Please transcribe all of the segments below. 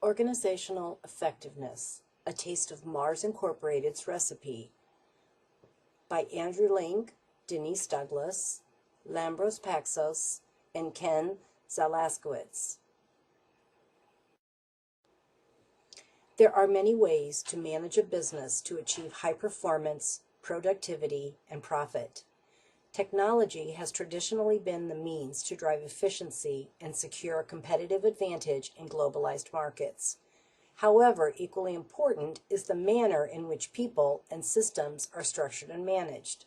Organizational Effectiveness, A Taste of Mars Incorporated's Recipe by Andrew Link, Denise Douglas, Lambros Paxos, and Ken Zielaskiewicz. There are many ways to manage a business to achieve high performance, productivity, and profit. Technology has traditionally been the means to drive efficiency and secure a competitive advantage in globalized markets. However, equally important is the manner in which people and systems are structured and managed.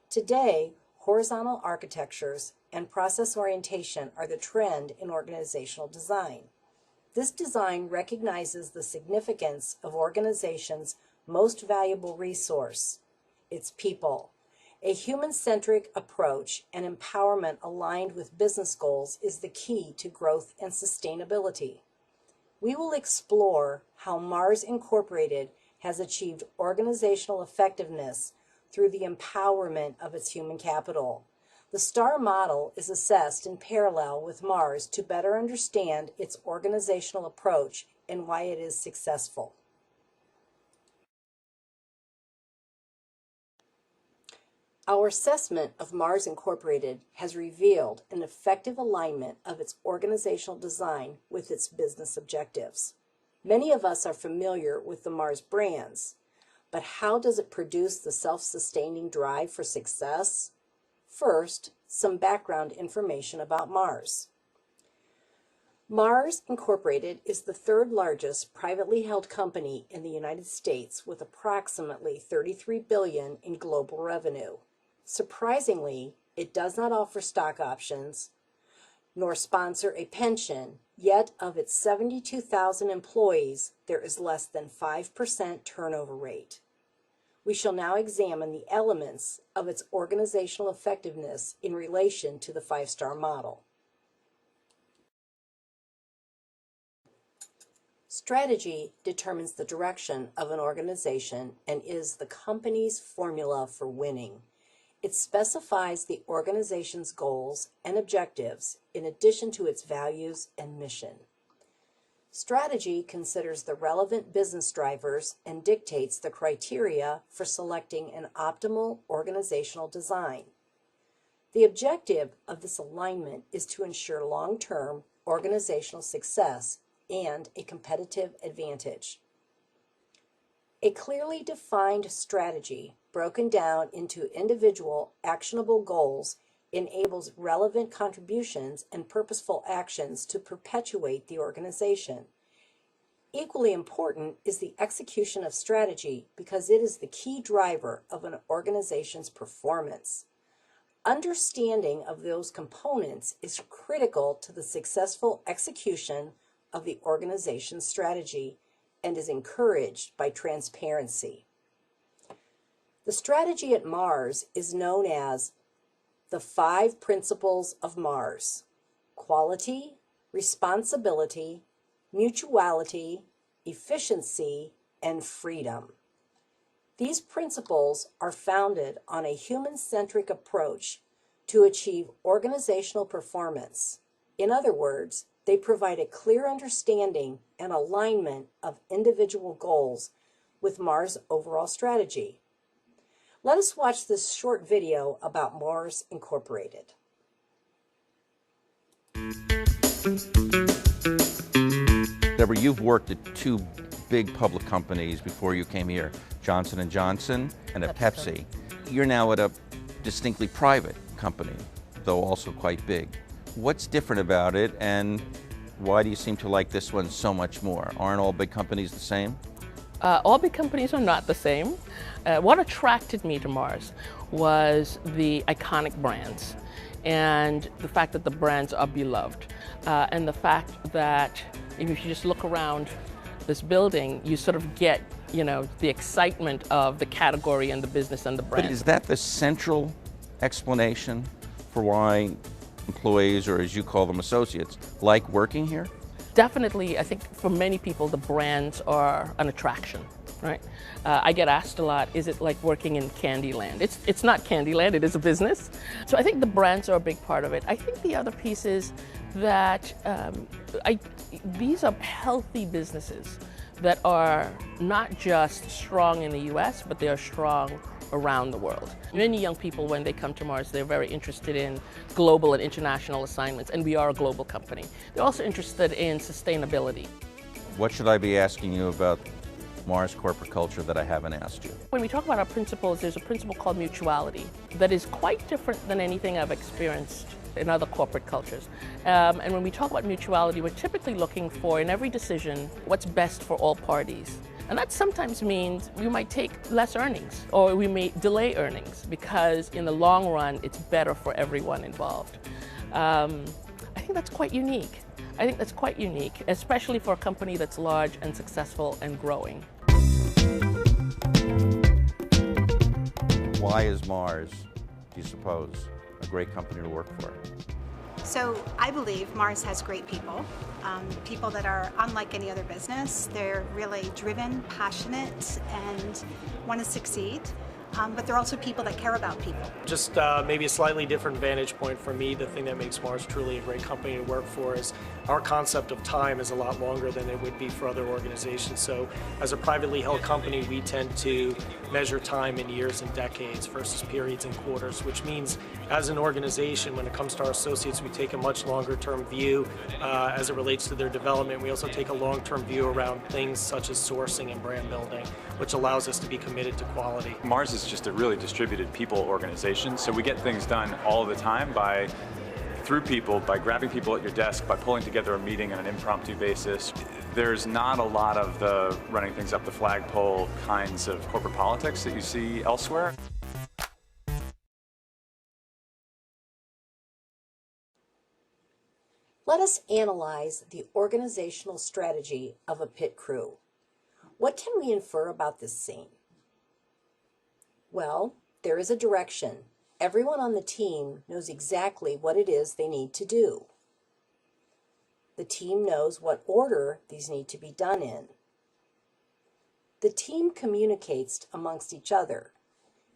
Today, horizontal architectures and process orientation are the trend in organizational design. This design recognizes the significance of organizations' most valuable resource, its people. A human-centric approach and empowerment aligned with business goals is the key to growth and sustainability. We will explore how Mars Incorporated has achieved organizational effectiveness through the empowerment of its human capital. The STAR model is assessed in parallel with Mars to better understand its organizational approach and why it is successful. Our assessment of Mars Incorporated has revealed an effective alignment of its organizational design with its business objectives. Many of us are familiar with the Mars brands, but how does it produce the self-sustaining drive for success? First, some background information about Mars. Mars Incorporated is the third largest privately held company in the United States with approximately $33 billion in global revenue. Surprisingly, it does not offer stock options nor sponsor a pension, yet of its 72,000 employees, there is less than 5% turnover rate. We shall now examine the elements of its organizational effectiveness in relation to the 5-star model. Strategy determines the direction of an organization and is the company's formula for winning. It specifies the organization's goals and objectives in addition to its values and mission. Strategy considers the relevant business drivers and dictates the criteria for selecting an optimal organizational design. The objective of this alignment is to ensure long-term organizational success and a competitive advantage. A clearly defined strategy broken down into individual actionable goals enables relevant contributions and purposeful actions to perpetuate the organization. Equally important is the execution of strategy because it is the key driver of an organization's performance. Understanding of those components is critical to the successful execution of the organization's strategy and is encouraged by transparency. The strategy at Mars is known as the 5 principles of Mars: quality, responsibility, mutuality, efficiency, and freedom. These principles are founded on a human-centric approach to achieve organizational performance. In other words, they provide a clear understanding and alignment of individual goals with Mars' overall strategy. Let us watch this short video about Mars Incorporated. Deborah, you've worked at 2 big public companies before you came here, Johnson & Johnson and at Pepsi. You're now at a distinctly private company, though also quite big. What's different about it, and why do you seem to like this one so much more? Aren't all big companies the same? All big companies are not the same. What attracted me to Mars was the iconic brands and the fact that the brands are beloved, and the fact that if you just look around this building, you sort of get, the excitement of the category and the business and the brand. But is that the central explanation for why employees, or as you call them, associates, like working here? Definitely, I think for many people, the brands are an attraction, right? I get asked a lot, is it like working in Candyland? It's not Candyland, it is a business. So I think the brands are a big part of it. I think the other piece is that these are healthy businesses that are not just strong in the US, but they are strong around the world. Many young people, when they come to Mars, they're very interested in global and international assignments, and we are a global company. They're also interested in sustainability. What should I be asking you about Mars corporate culture that I haven't asked you? When we talk about our principles, there's a principle called mutuality that is quite different than anything I've experienced in other corporate cultures. And when we talk about mutuality, we're typically looking for, in every decision, what's best for all parties. And that sometimes means we might take less earnings, or we may delay earnings, because in the long run, it's better for everyone involved. I think that's quite unique. I think that's quite unique, especially for a company that's large and successful and growing. Why is Mars, do you suppose, a great company to work for? So I believe Mars has great people, people that are unlike any other business. They're really driven, passionate, and want to succeed. But they're also people that care about people. Just maybe a slightly different vantage point for me. The thing that makes Mars truly a great company to work for is our concept of time is a lot longer than it would be for other organizations. So as a privately held company, we tend to measure time in years and decades versus periods and quarters, which means as an organization, when it comes to our associates, we take a much longer term view as it relates to their development. We also take a long-term view around things such as sourcing and brand building, which allows us to be committed to quality. Mars is just a really distributed people organization, so we get things done all the time through people, by grabbing people at your desk, by pulling together a meeting on an impromptu basis. There's not a lot of the running things up the flagpole kinds of corporate politics that you see elsewhere. Let us analyze the organizational strategy of a pit crew. What can we infer about this scene? Well, there is a direction. Everyone on the team knows exactly what it is they need to do. The team knows what order these need to be done in. The team communicates amongst each other,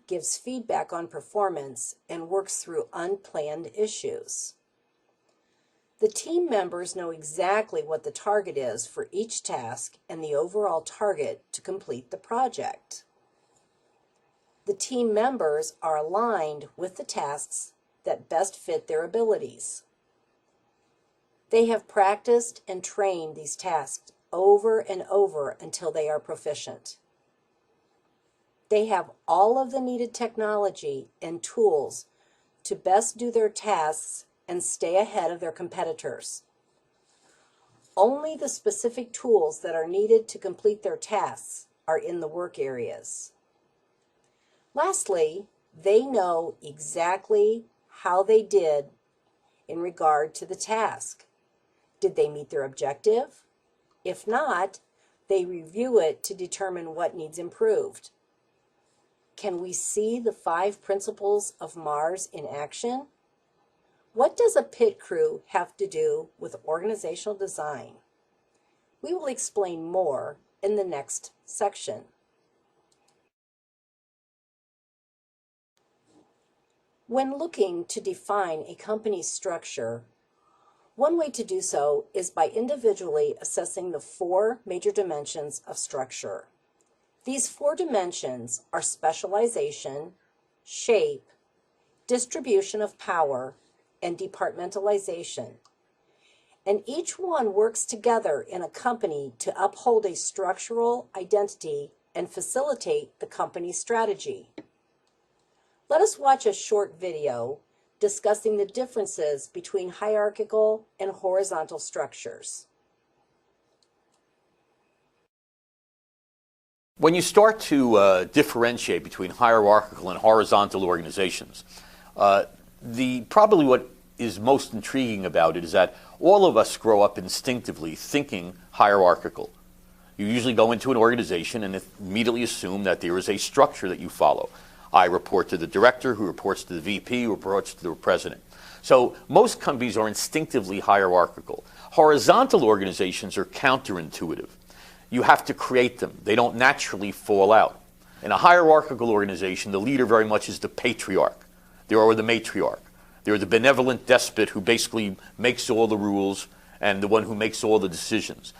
gives feedback on performance, and works through unplanned issues. The team members know exactly what the target is for each task and the overall target to complete the project. The team members are aligned with the tasks that best fit their abilities. They have practiced and trained these tasks over and over until they are proficient. They have all of the needed technology and tools to best do their tasks and stay ahead of their competitors. Only the specific tools that are needed to complete their tasks are in the work areas. Lastly, they know exactly how they did in regard to the task. Did they meet their objective? If not, they review it to determine what needs improved. Can we see the 5 principles of Mars in action? What does a pit crew have to do with organizational design? We will explain more in the next section. When looking to define a company's structure, one way to do so is by individually assessing the 4 major dimensions of structure. These 4 dimensions are specialization, shape, distribution of power, and departmentalization. And each one works together in a company to uphold a structural identity and facilitate the company's strategy. Let us watch a short video discussing the differences between hierarchical and horizontal structures. When you start to differentiate between hierarchical and horizontal organizations, probably what is most intriguing about it is that all of us grow up instinctively thinking hierarchical. You usually go into an organization and immediately assume that there is a structure that you follow. I report to the director, who reports to the VP, who reports to the president. So most companies are instinctively hierarchical. Horizontal organizations are counterintuitive. You have to create them. They don't naturally fall out. In a hierarchical organization, the leader very much is the patriarch, or the matriarch. They're the benevolent despot who basically makes all the rules and the one who makes all the decisions.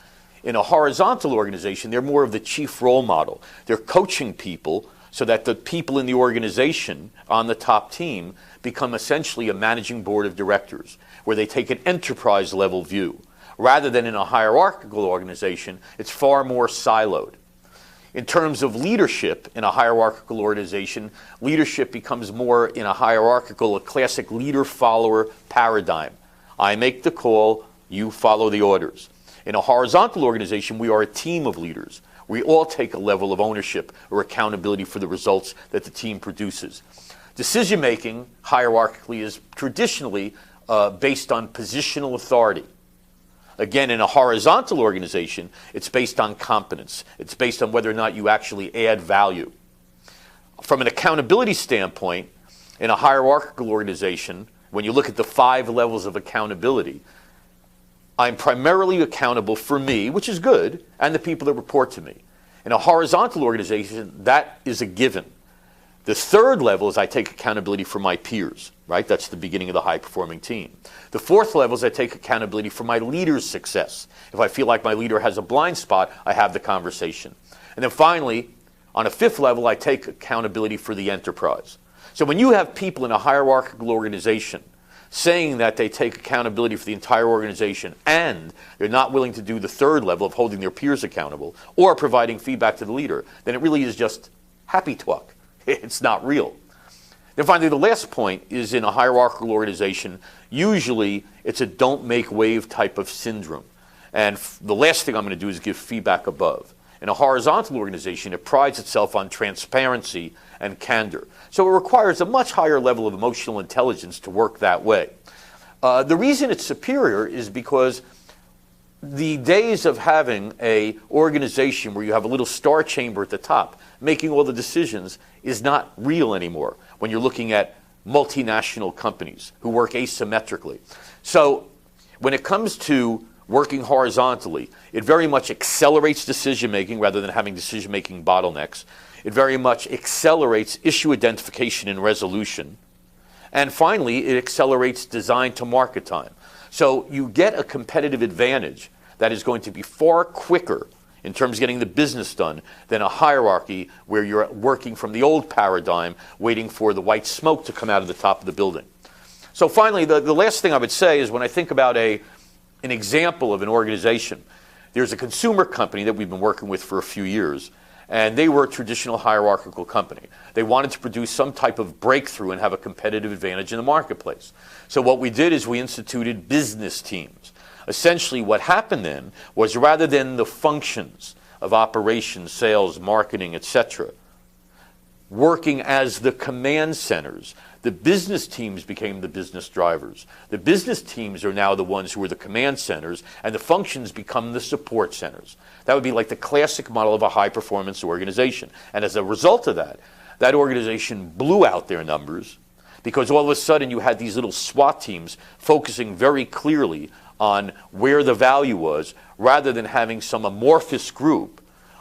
In a horizontal organization, they're more of the chief role model. They're coaching people so that the people in the organization on the top team become essentially a managing board of directors, where they take an enterprise level view. Rather than in a hierarchical organization, it's far more siloed. In terms of leadership in a hierarchical organization, leadership becomes more in a hierarchical, a classic leader-follower paradigm. I make the call, you follow the orders. In a horizontal organization, we are a team of leaders. We all take a level of ownership or accountability for the results that the team produces. Decision-making, hierarchically, is traditionally based on positional authority. Again, in a horizontal organization, it's based on competence. It's based on whether or not you actually add value. From an accountability standpoint, in a hierarchical organization, when you look at the 5 levels of accountability, I'm primarily accountable for me, which is good, and the people that report to me. In a horizontal organization, that is a given. The 3rd level is I take accountability for my peers, right? That's the beginning of the high-performing team. The 4th level is I take accountability for my leader's success. If I feel like my leader has a blind spot, I have the conversation. And then finally, on a 5th level, I take accountability for the enterprise. So when you have people in a hierarchical organization saying that they take accountability for the entire organization and they're not willing to do the 3rd level of holding their peers accountable or providing feedback to the leader, then it really is just happy talk. It's not real. Then finally, the last point is in a hierarchical organization, usually it's a don't make wave type of syndrome. And the last thing I'm going to do is give feedback above. In a horizontal organization, it prides itself on transparency and candor. So it requires a much higher level of emotional intelligence to work that way. The reason it's superior is because the days of having an organization where you have a little star chamber at the top making all the decisions is not real anymore when you're looking at multinational companies who work asymmetrically. So when it comes to working horizontally, it very much accelerates decision-making rather than having decision-making bottlenecks. It very much accelerates issue identification and resolution. And finally, it accelerates design to market time. So you get a competitive advantage that is going to be far quicker in terms of getting the business done than a hierarchy where you're working from the old paradigm, waiting for the white smoke to come out of the top of the building. So finally, the last thing I would say is when I think about an example of an organization, there's a consumer company that we've been working with for a few years, and they were a traditional hierarchical company. They wanted to produce some type of breakthrough and have a competitive advantage in the marketplace. So what we did is we instituted business teams. Essentially what happened then was rather than the functions of operations, sales, marketing, etc., working as the command centers, the business teams became the business drivers. The business teams are now the ones who are the command centers, and the functions become the support centers. That would be like the classic model of a high-performance organization. And as a result of that, that organization blew out their numbers because all of a sudden you had these little SWAT teams focusing very clearly on where the value was, rather than having some amorphous group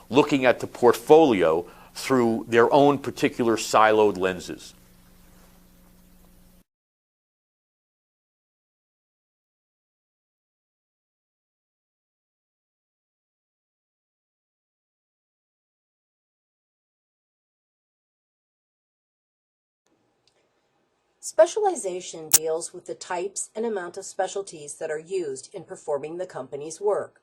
looking at the portfolio through their own particular siloed lenses. Specialization deals with the types and amount of specialties that are used in performing the company's work.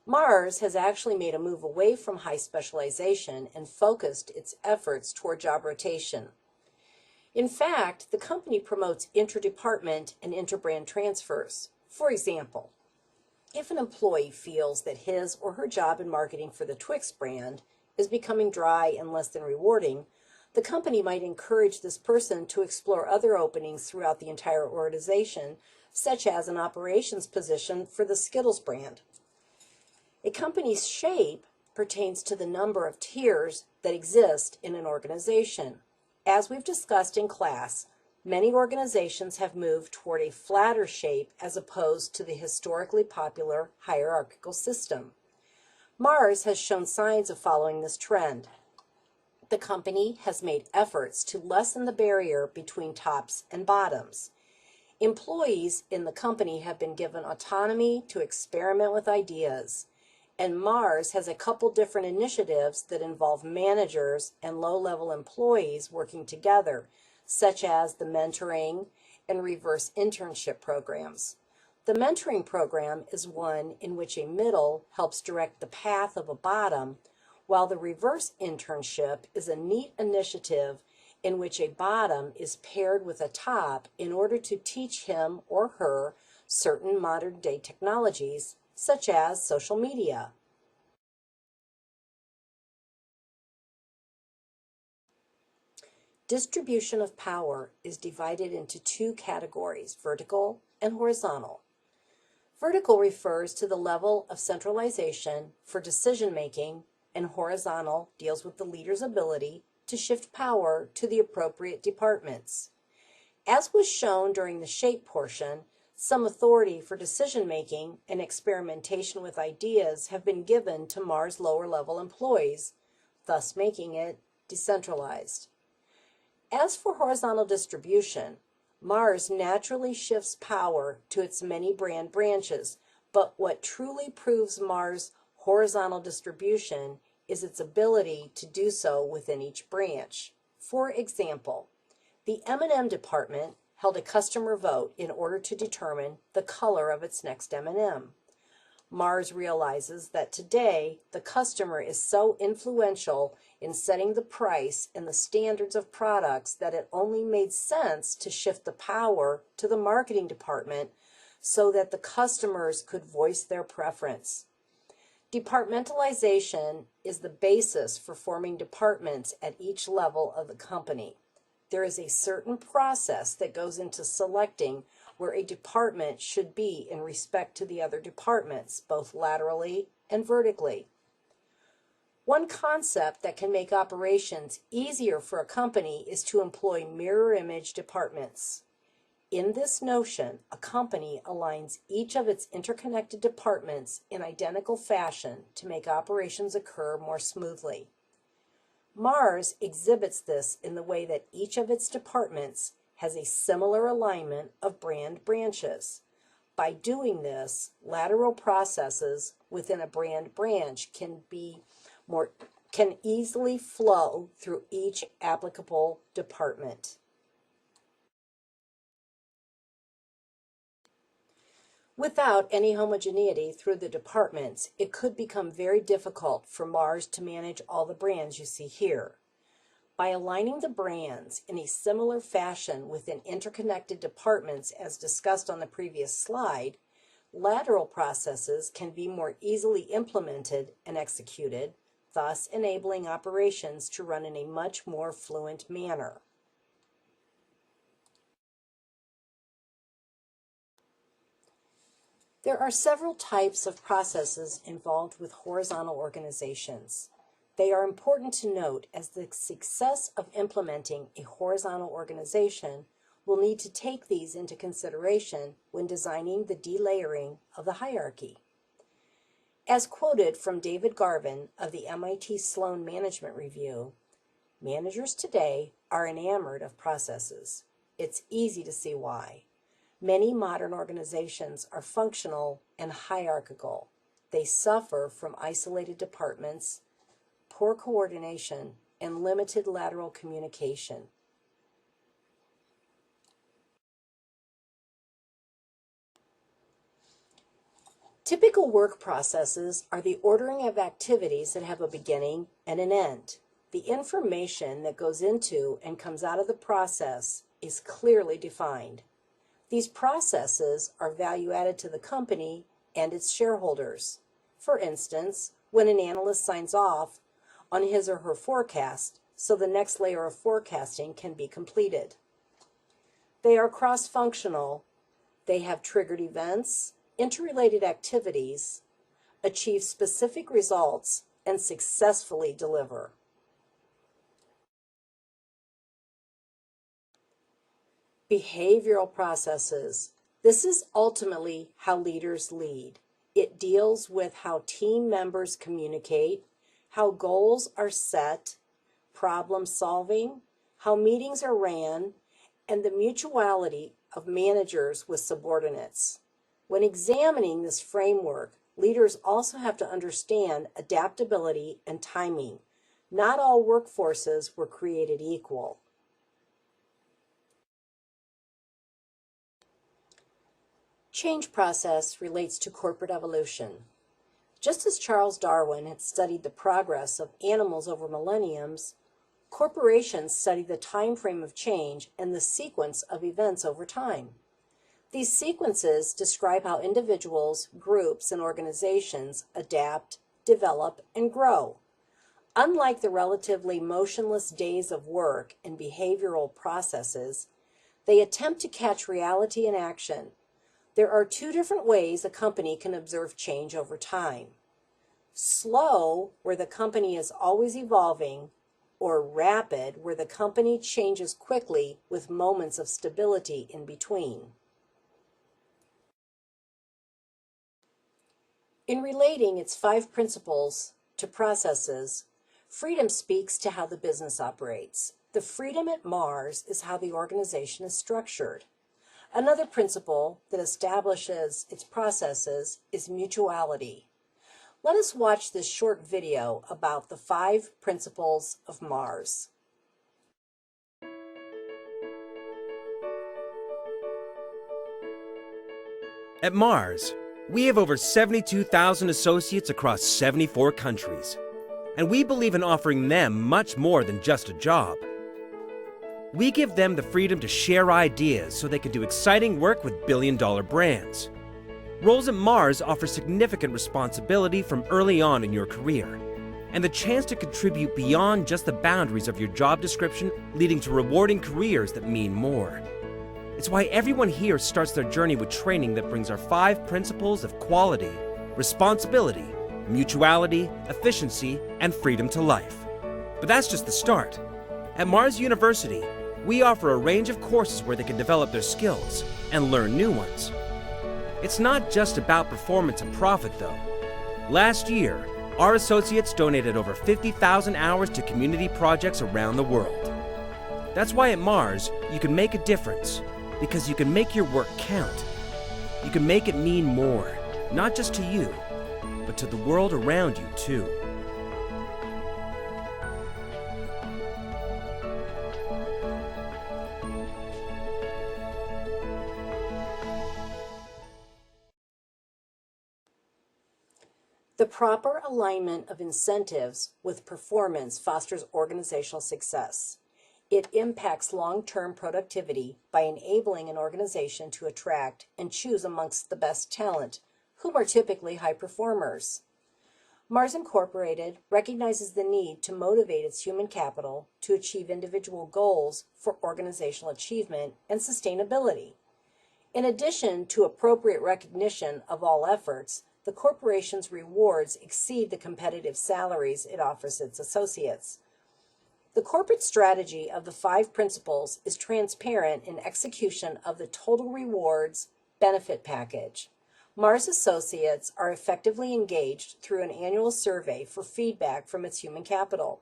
Mars has actually made a move away from high specialization and focused its efforts toward job rotation. In fact, the company promotes interdepartment and interbrand transfers. For example, if an employee feels that his or her job in marketing for the Twix brand is becoming dry and less than rewarding, the company might encourage this person to explore other openings throughout the entire organization, such as an operations position for the Skittles brand. A company's shape pertains to the number of tiers that exist in an organization. As we've discussed in class, many organizations have moved toward a flatter shape as opposed to the historically popular hierarchical system. Mars has shown signs of following this trend. The company has made efforts to lessen the barrier between tops and bottoms. Employees in the company have been given autonomy to experiment with ideas, and Mars has a couple different initiatives that involve managers and low-level employees working together, such as the mentoring and reverse internship programs. The mentoring program is one in which a middle helps direct the path of a bottom, while the reverse internship is a neat initiative in which a bottom is paired with a top in order to teach him or her certain modern-day technologies, such as social media. Distribution of power is divided into two categories, vertical and horizontal. Vertical refers to the level of centralization for decision-making, and horizontal deals with the leader's ability to shift power to the appropriate departments. As was shown during the shape portion, some authority for decision-making and experimentation with ideas have been given to Mars lower-level employees, thus making it decentralized. As for horizontal distribution, Mars naturally shifts power to its many brand branches, but what truly proves Mars' horizontal distribution is its ability to do so within each branch. For example, the M&M department held a customer vote in order to determine the color of its next M&M. Mars realizes that today the customer is so influential in setting the price and the standards of products that it only made sense to shift the power to the marketing department so that the customers could voice their preference. Departmentalization is the basis for forming departments at each level of the company. There is a certain process that goes into selecting where a department should be in respect to the other departments, both laterally and vertically. One concept that can make operations easier for a company is to employ mirror image departments. In this notion, a company aligns each of its interconnected departments in identical fashion to make operations occur more smoothly. Mars exhibits this in the way that each of its departments has a similar alignment of brand branches. By doing this, lateral processes within a brand branch can easily flow through each applicable department. Without any homogeneity through the departments, it could become very difficult for Mars to manage all the brands you see here. By aligning the brands in a similar fashion within interconnected departments as discussed on the previous slide, lateral processes can be more easily implemented and executed, thus enabling operations to run in a much more fluent manner. There are several types of processes involved with horizontal organizations. They are important to note as the success of implementing a horizontal organization will need to take these into consideration when designing the delayering of the hierarchy. As quoted from David Garvin of the MIT Sloan Management Review, managers today are enamored of processes. It's easy to see why. Many modern organizations are functional and hierarchical. They suffer from isolated departments, poor coordination, and limited lateral communication. Typical work processes are the ordering of activities that have a beginning and an end. The information that goes into and comes out of the process is clearly defined. These processes are value added to the company and its shareholders. For instance, when an analyst signs off on his or her forecast, so the next layer of forecasting can be completed. They are cross-functional. They have triggered events, interrelated activities, achieve specific results, and successfully deliver. Behavioral processes. This is ultimately how leaders lead. It deals with how team members communicate, how goals are set, problem solving, how meetings are ran, and the mutuality of managers with subordinates. When examining this framework, leaders also have to understand adaptability and timing. Not all workforces were created equal. Change process relates to corporate evolution. Just as Charles Darwin had studied the progress of animals over millenniums, corporations study the time frame of change and the sequence of events over time. These sequences describe how individuals, groups, and organizations adapt, develop, and grow. Unlike the relatively motionless days of work and behavioral processes, they attempt to catch reality in action. There are two different ways a company can observe change over time. Slow, where the company is always evolving, or rapid, where the company changes quickly with moments of stability in between. In relating its 5 principles to processes, freedom speaks to how the business operates. The freedom at Mars is how the organization is structured. Another principle that establishes its processes is mutuality. Let us watch this short video about the 5 principles of Mars. At Mars, we have over 72,000 associates across 74 countries, and we believe in offering them much more than just a job. We give them the freedom to share ideas so they can do exciting work with billion-dollar brands. Roles at Mars offer significant responsibility from early on in your career, and the chance to contribute beyond just the boundaries of your job description, leading to rewarding careers that mean more. It's why everyone here starts their journey with training that brings our 5 principles of quality, responsibility, mutuality, efficiency, and freedom to life. But that's just the start. At Mars University, we offer a range of courses where they can develop their skills and learn new ones. It's not just about performance and profit, though. Last year, our associates donated over 50,000 hours to community projects around the world. That's why at Mars, you can make a difference, because you can make your work count. You can make it mean more, not just to you, but to the world around you, too. The proper alignment of incentives with performance fosters organizational success. It impacts long-term productivity by enabling an organization to attract and choose amongst the best talent, whom are typically high performers. Mars Incorporated recognizes the need to motivate its human capital to achieve individual goals for organizational achievement and sustainability. In addition to appropriate recognition of all efforts, the corporation's rewards exceed the competitive salaries it offers its associates. The corporate strategy of the 5 principles is transparent in execution of the total rewards benefit package. Mars associates are effectively engaged through an annual survey for feedback from its human capital.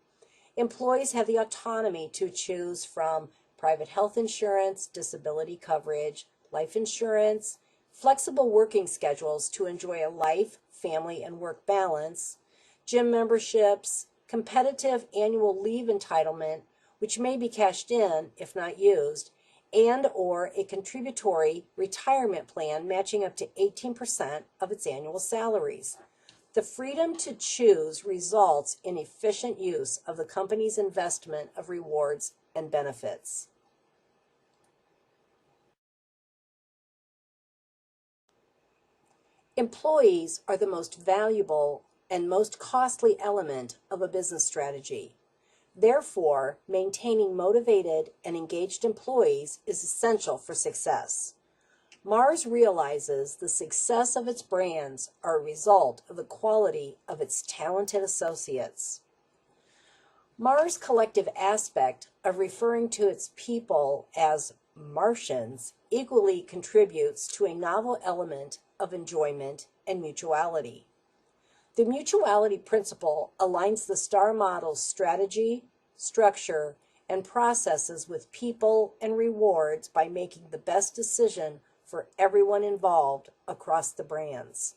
Employees have the autonomy to choose from private health insurance, disability coverage, life insurance, flexible working schedules to enjoy a life, family, and work balance, gym memberships, competitive annual leave entitlement, which may be cashed in if not used, and or a contributory retirement plan matching up to 18% of its annual salaries. The freedom to choose results in efficient use of the company's investment of rewards and benefits. Employees are the most valuable and most costly element of a business strategy. Therefore, maintaining motivated and engaged employees is essential for success. Mars realizes the success of its brands are a result of the quality of its talented associates. Mars' collective aspect of referring to its people as Martians equally contributes to a novel element of enjoyment and mutuality. The mutuality principle aligns the star model's strategy, structure, and processes with people and rewards by making the best decision for everyone involved across the brands.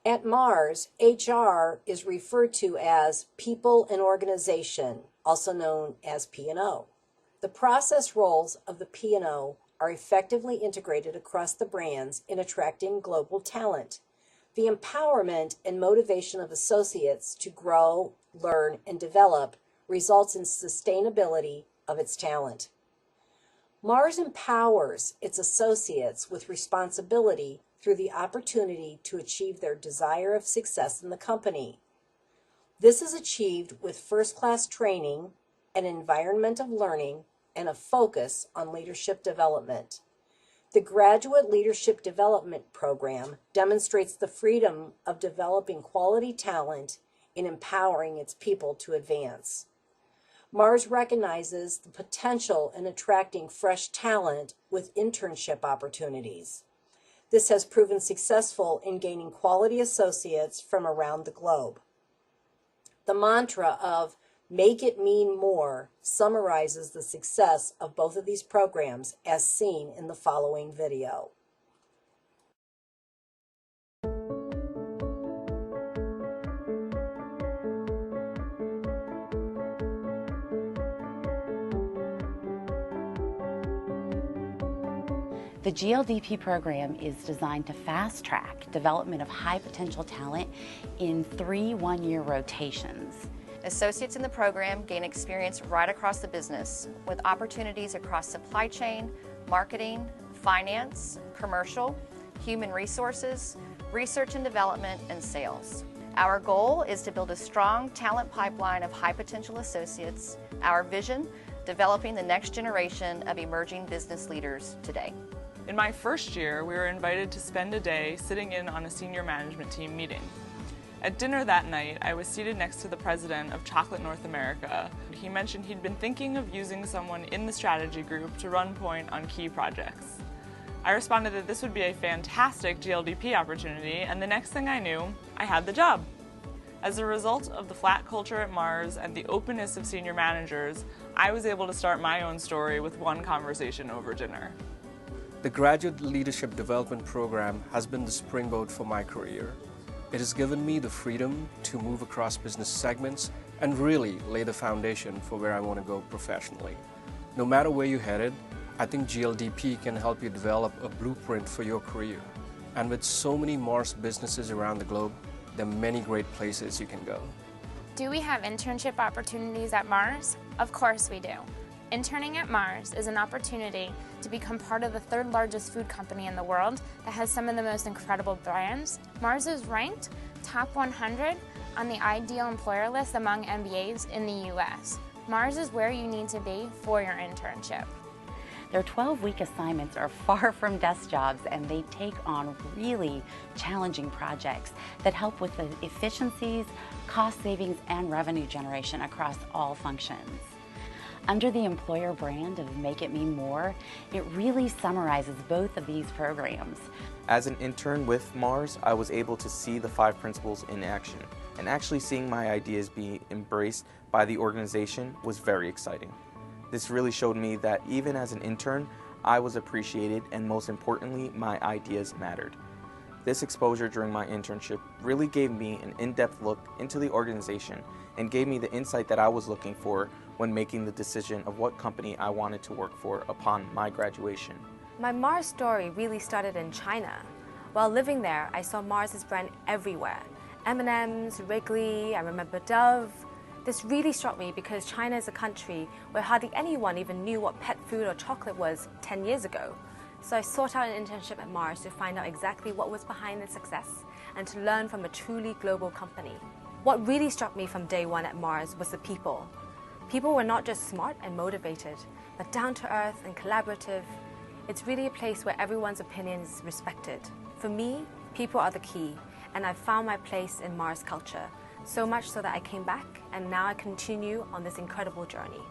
At Mars, HR is referred to as People and Organization, also known as P&O. The process roles of the P&O are effectively integrated across the brands in attracting global talent. The empowerment and motivation of associates to grow, learn, and develop results in sustainability of its talent. Mars empowers its associates with responsibility through the opportunity to achieve their desire of success in the company. This is achieved with first-class training, an environment of learning, and a focus on leadership development. The Graduate Leadership Development Program demonstrates the freedom of developing quality talent in empowering its people to advance. Mars recognizes the potential in attracting fresh talent with internship opportunities. This has proven successful in gaining quality associates from around the globe. The mantra of "Make it mean more" summarizes the success of both of these programs as seen in the following video. The GLDP program is designed to fast-track development of high-potential talent in 3 one-year rotations. Associates in the program gain experience right across the business with opportunities across supply chain, marketing, finance, commercial, human resources, research and development, and sales. Our goal is to build a strong talent pipeline of high-potential associates. Our vision, developing the next generation of emerging business leaders today. In my first year, we were invited to spend a day sitting in on a senior management team meeting. At dinner that night, I was seated next to the president of Chocolate North America. He mentioned he'd been thinking of using someone in the strategy group to run point on key projects. I responded that this would be a fantastic GLDP opportunity, and the next thing I knew, I had the job. As a result of the flat culture at Mars and the openness of senior managers, I was able to start my own story with one conversation over dinner. The Graduate Leadership Development Program has been the springboard for my career. It has given me the freedom to move across business segments and really lay the foundation for where I want to go professionally. No matter where you're headed, I think GLDP can help you develop a blueprint for your career. And with so many Mars businesses around the globe, there are many great places you can go. Do we have internship opportunities at Mars? Of course we do. Interning at Mars is an opportunity to become part of the 3rd largest food company in the world that has some of the most incredible brands. Mars is ranked top 100 on the ideal employer list among MBAs in the US. Mars is where you need to be for your internship. Their 12-week assignments are far from desk jobs, and they take on really challenging projects that help with the efficiencies, cost savings, and revenue generation across all functions. Under the employer brand of Make It Mean More, it really summarizes both of these programs. As an intern with Mars, I was able to see the 5 principles in action, and actually seeing my ideas be embraced by the organization was very exciting. This really showed me that even as an intern, I was appreciated, and most importantly, my ideas mattered. This exposure during my internship really gave me an in-depth look into the organization and gave me the insight that I was looking for when making the decision of what company I wanted to work for upon my graduation. My Mars story really started in China. While living there, I saw Mars's brand everywhere. M&M's, Wrigley, I remember Dove. This really struck me because China is a country where hardly anyone even knew what pet food or chocolate was 10 years ago. So I sought out an internship at Mars to find out exactly what was behind its success and to learn from a truly global company. What really struck me from day one at Mars was the people. People were not just smart and motivated, but down to earth and collaborative. It's really a place where everyone's opinion is respected. For me, people are the key, and I've found my place in Mars culture, so much so that I came back, and now I continue on this incredible journey.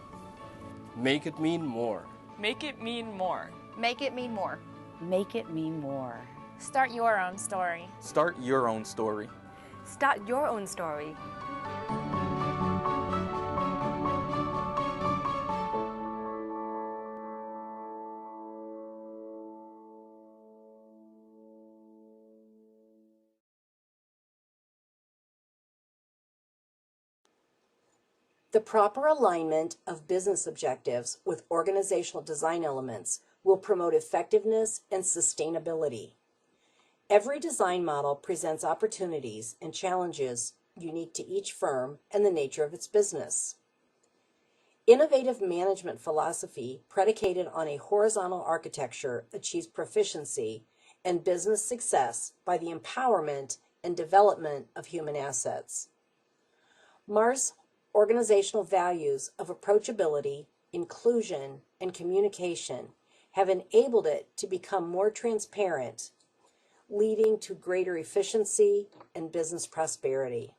Make it mean more. Make it mean more. Make it mean more. Make it mean more. Start your own story. Start your own story. Start your own story. The proper alignment of business objectives with organizational design elements will promote effectiveness and sustainability. Every design model presents opportunities and challenges unique to each firm and the nature of its business. Innovative management philosophy predicated on a horizontal architecture achieves proficiency and business success by the empowerment and development of human assets. Mars' organizational values of approachability, inclusion, and communication have enabled it to become more transparent, leading to greater efficiency and business prosperity.